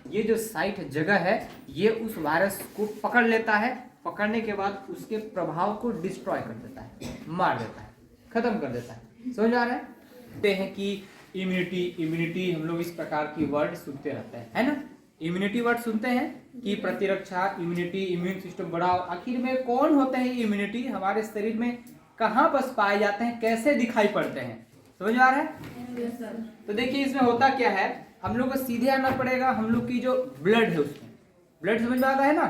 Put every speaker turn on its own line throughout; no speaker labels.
ये जो साइट जगह है ये उस वायरस को पकड़ लेता है, पकड़ने के बाद उसके प्रभाव को डिस्ट्रॉय कर देता है, मार देता है, खत्म कर देता है। समझ आ रहा है? कहते हैं कि इम्यूनिटी हम लोग इस प्रकार की वर्ड सुनते रहते हैं, है ना? इम्यूनिटी वर्ड सुनते हैं कि प्रतिरक्षा, इम्यूनिटी, इम्यून सिस्टम बढ़ाओ। आखिर में कौन होते हैं इम्यूनिटी? हमारे शरीर में कहाँ पर पाए जाते हैं, कैसे दिखाई पड़ते हैं? समझ आ रहा है? तो देखिए इसमें होता क्या है, हम लोग को सीधे आना पड़ेगा हम लोग की जो ब्लड है उसमें। ब्लड समझ में आता है ना?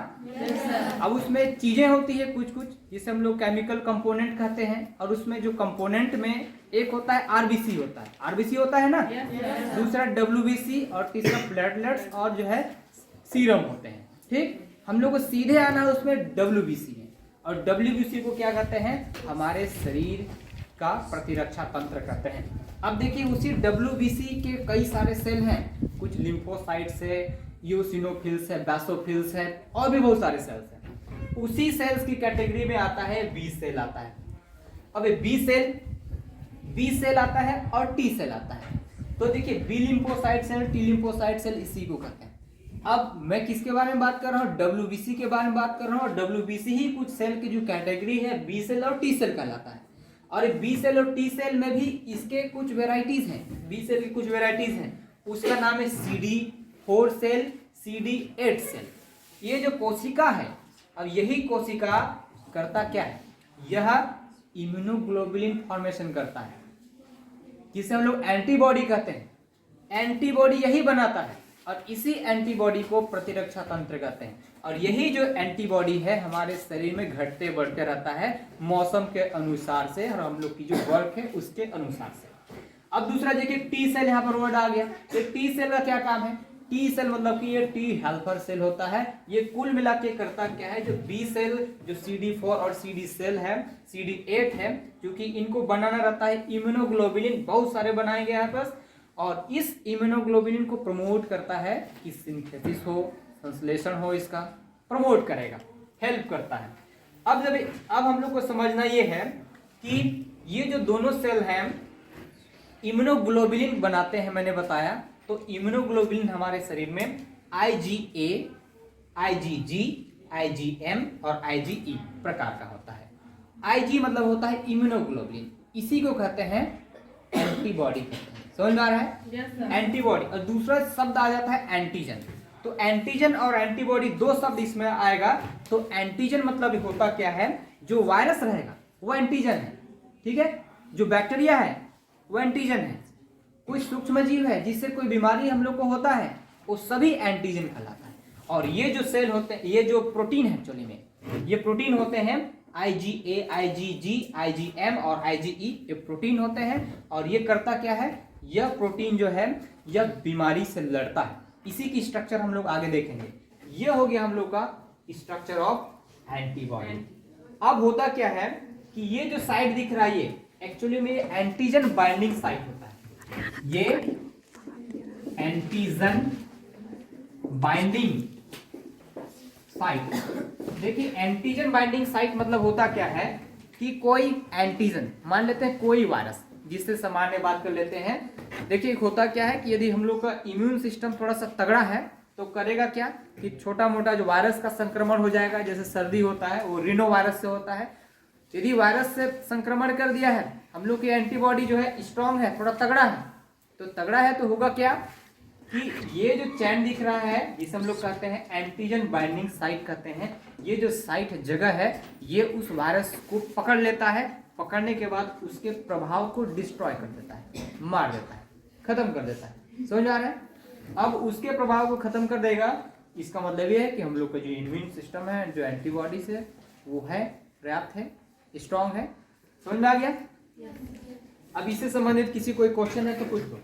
अब उसमें चीजें होती है कुछ कुछ जिसे हम लोग केमिकल कंपोनेंट कहते हैं, और उसमें जो कंपोनेंट में एक होता है आरबीसी होता है, आरबीसी होता है ना, दूसरा डब्ल्यूबीसी, और तीसरा प्लेटलेट्स, और जो है सीरम होते हैं। ठीक, हम लोग को सीधे आना है उसमें डब्ल्यूबीसी में, और डब्ल्यूबीसी को क्या कहते हैं? हमारे शरीर का प्रतिरक्षा तंत्र कहते हैं। अब देखिए उसी डब्ल्यूबीसी के कई सारे सेल हैं, कुछ लिम्फोसाइट्स है, यूसिनोफिल्स है, बेसोफिल्स है, और भी बहुत सारे सेल्स हैं। उसी सेल्स की कैटेगरी में आता है बी सेल आता है। अब बी सेल आता है और टी सेल आता है। तो देखिए B lymphocyte cell, T lymphocyte cell, इसी को कहते हैं। अब मैं किसके बारे में बात कर रहा हूँ? डब्ल्यूबीसी के बारे में बात कर रहा हूँ। डब्ल्यूबीसी ही कुछ सेल की जो कैटेगरी है बी सेल और टी सेल कहलाता है। और बी सेल और टी सेल में भी इसके कुछ वेराइटीज हैं, बी सेल की कुछ वेराइटीज हैं। उसका नाम है CD4 सेल, CD8 सेल। ये जो कोशिका है, अब यही कोशिका करता क्या है? यह इम्यूनोग्लोबुलिन फॉर्मेशन करता है, जिसे हम लोग एंटीबॉडी कहते हैं। एंटीबॉडी यही बनाता है, और इसी एंटीबॉडी को प्रतिरक्षा तंत्र कहते हैं। और यही जो एंटीबॉडी है हमारे शरीर में घटते बढ़ते रहता है मौसम के अनुसार से, और हम लोग की जो वर्क है उसके अनुसार से। अब दूसरा देखिए टी सेल, यहाँ पर वर्ड आ गया। तो टी सेल का क्या काम है? टी सेल मतलब कि ये टी हेल्पर सेल होता है। ये कुल मिला के करता क्या है? जो बी सेल, जो CD4 और CD सेल है, CD8 है, क्योंकि इनको बनाना रहता है इम्यूनोग्लोबुलिन, बहुत सारे बनाएंगे यहाँ पर, और इस इम्यूनोग्लोबुलिन को प्रमोट करता है कि सिंथेसिस हो, संश्लेषण हो, इसका प्रमोट करेगा, हेल्प करता है। अब हम लोग को समझना ये है कि ये जो दोनों सेल हैं इम्यूनोग्लोबुलिन बनाते हैं, मैंने बताया। तो इम्यूनोग्लोबुलिन हमारे शरीर में IgA, IgG, IgM और IgE प्रकार का होता है। Ig मतलब होता है इम्यूनोग्लोबुलिन, इसी को कहते हैं एंटीबॉडी कहते हैं। समझ में आ रहा है? एंटीबॉडी। और दूसरा शब्द आ जाता है एंटीजन। तो एंटीजन और एंटीबॉडी दो शब्द इसमें आएगा। तो एंटीजन मतलब होता क्या है? जो वायरस रहेगा वो एंटीजन है, ठीक है? जो बैक्टीरिया है वो एंटीजन है। कोई सूक्ष्म जीव है जिससे कोई बीमारी हम लोग को होता है, वो सभी एंटीजन कहलाता है। और ये जो सेल होते हैं, ये जो प्रोटीन है एक्चुअली में, ये प्रोटीन होते हैं IgA, IgG, IgM और IgE, ये प्रोटीन होते हैं। और ये करता क्या है? यह प्रोटीन जो है यह बीमारी से लड़ता है। इसी की स्ट्रक्चर हम लोग आगे देखेंगे। यह हो गया हम लोग का स्ट्रक्चर ऑफ एंटीबॉडी। अब होता क्या है कि ये जो साइट दिख रहा है ये एक्चुअली में एंटीजन बाइंडिंग साइट होता है। ये एंटीजन बाइंडिंग साइट। देखिए एंटीजन बाइंडिंग साइट मतलब होता क्या है कि कोई एंटीजन, मान लेते हैं कोई वायरस, जिससे सामान्य बात कर लेते हैं। देखिए होता क्या है कि यदि हम लोग का इम्यून सिस्टम थोड़ा सा तगड़ा है तो करेगा क्या कि छोटा मोटा जो वायरस का संक्रमण हो जाएगा। जैसे सर्दी होता है वो रिनो वायरस से होता है। यदि वायरस से संक्रमण कर दिया है, हम लोग की एंटीबॉडी जो है स्ट्रांग है, थोड़ा तगड़ा है, तो तगड़ा है तो होगा क्या कि ये जो चैन दिख रहा है जिसे हम लोग कहते हैं एंटीजन बाइंडिंग साइट कहते हैं, ये जो साइट जगह है ये उस वायरस को पकड़ लेता है, पकड़ने के बाद उसके प्रभाव को डिस्ट्रॉय कर देता है, मार देता है, खत्म कर देता है। समझ आ रहा है? अब उसके प्रभाव को खत्म कर देगा, इसका मतलब ये है कि हम लोग का जो इम्यून सिस्टम है, जो एंटीबॉडीज है, वो है पर्याप्त है, स्ट्रांग है। समझ में आ गया? अब इससे संबंधित किसी कोई क्वेश्चन है तो पूछ लो।